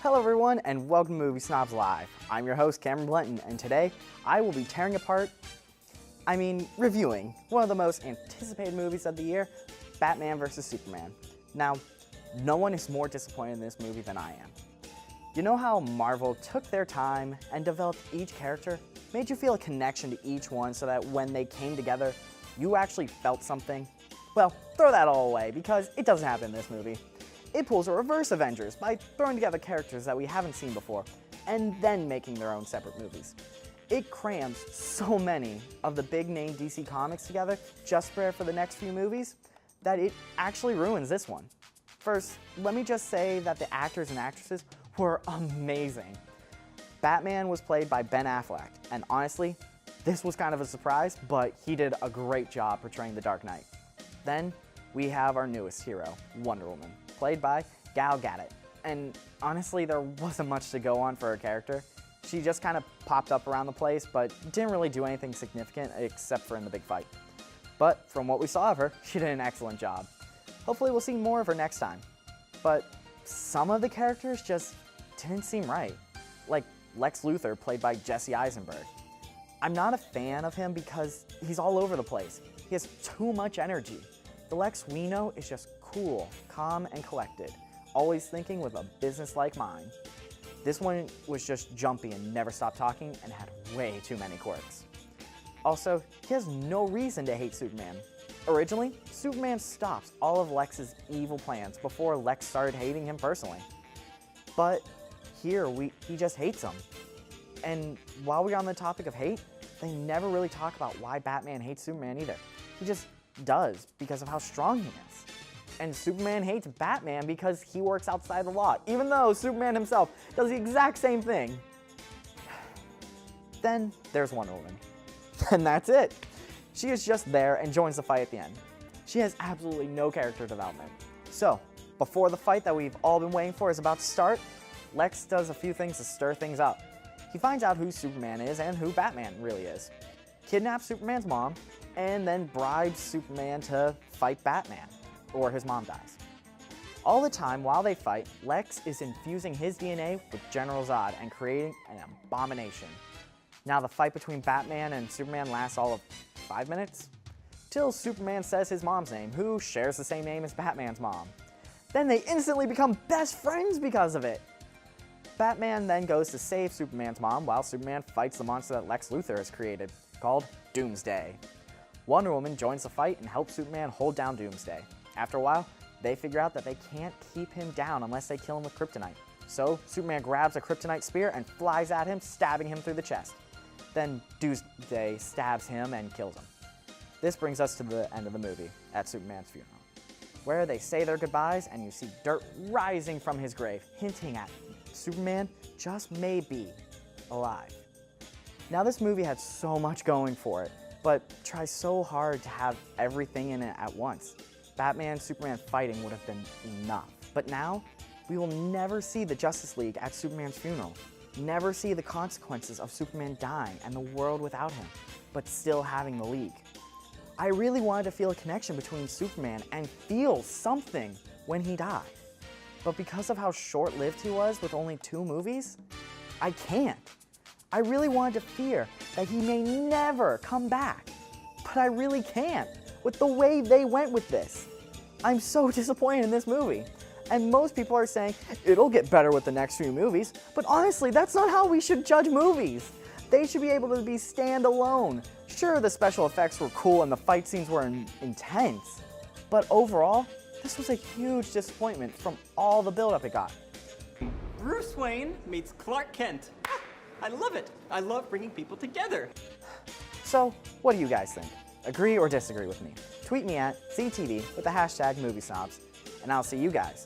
Hello everyone and welcome to Movie Snobs Live. I'm your host Cameron Blenton and today I will be reviewing one of the most anticipated movies of the year, Batman vs. Superman. Now, no one is more disappointed in this movie than I am. You know how Marvel took their time and developed each character, made you feel a connection to each one so that when they came together, you actually felt something? Well, throw that all away because it doesn't happen in this movie. It pulls a reverse Avengers by throwing together characters that we haven't seen before and then making their own separate movies. It crams so many of the big name DC comics together just for the next few movies that it actually ruins this one. First, let me just say that the actors and actresses were amazing. Batman was played by Ben Affleck, and honestly, this was kind of a surprise, but he did a great job portraying the Dark Knight. Then, we have our newest hero, Wonder Woman, played by Gal Gadot. And honestly, there wasn't much to go on for her character. She just kind of popped up around the place, but didn't really do anything significant except for in the big fight. But from what we saw of her, she did an excellent job. Hopefully we'll see more of her next time. But some of the characters just didn't seem right. Like Lex Luthor, played by Jesse Eisenberg. I'm not a fan of him because he's all over the place. He has too much energy. The Lex we know is just cool, calm, and collected, always thinking with a business-like mind. This one was just jumpy and never stopped talking and had way too many quirks. Also, he has no reason to hate Superman. Originally, Superman stops all of Lex's evil plans before Lex started hating him personally. But here, he just hates him. And while we're on the topic of hate, they never really talk about why Batman hates Superman either. He just does because of how strong he is. And Superman hates Batman because he works outside the law, even though Superman himself does the exact same thing. Then there's Wonder Woman. And that's it. She is just there and joins the fight at the end. She has absolutely no character development. So, before the fight that we've all been waiting for is about to start, Lex does a few things to stir things up. He finds out who Superman is and who Batman really is, kidnaps Superman's mom, and then bribes Superman to fight Batman, or his mom dies. All the time while they fight, Lex is infusing his DNA with General Zod and creating an abomination. Now the fight between Batman and Superman lasts all of 5 minutes, till Superman says his mom's name, who shares the same name as Batman's mom. Then they instantly become best friends because of it. Batman then goes to save Superman's mom while Superman fights the monster that Lex Luthor has created, called Doomsday. Wonder Woman joins the fight and helps Superman hold down Doomsday. After a while, they figure out that they can't keep him down unless they kill him with kryptonite. So Superman grabs a kryptonite spear and flies at him, stabbing him through the chest. Then Doomsday stabs him and kills him. This brings us to the end of the movie, at Superman's funeral, where they say their goodbyes and you see dirt rising from his grave, hinting at Superman just may be alive. Now this movie had so much going for it, but tries so hard to have everything in it at once. Batman and Superman fighting would have been enough. But now, we will never see the Justice League at Superman's funeral. Never see the consequences of Superman dying and the world without him, but still having the League. I really wanted to feel a connection between Superman and feel something when he died. But because of how short-lived he was with only 2 movies, I can't. I really wanted to fear that he may never come back, but I really can't with the way they went with this. I'm so disappointed in this movie, and most people are saying it'll get better with the next few movies, but honestly, that's not how we should judge movies. They should be able to be standalone. Sure, the special effects were cool and the fight scenes were intense, but overall, this was a huge disappointment from all the build-up it got. Bruce Wayne meets Clark Kent. I love it. I love bringing people together. So, what do you guys think? Agree or disagree with me? Tweet me at CTV with the hashtag MovieSnobs, and I'll see you guys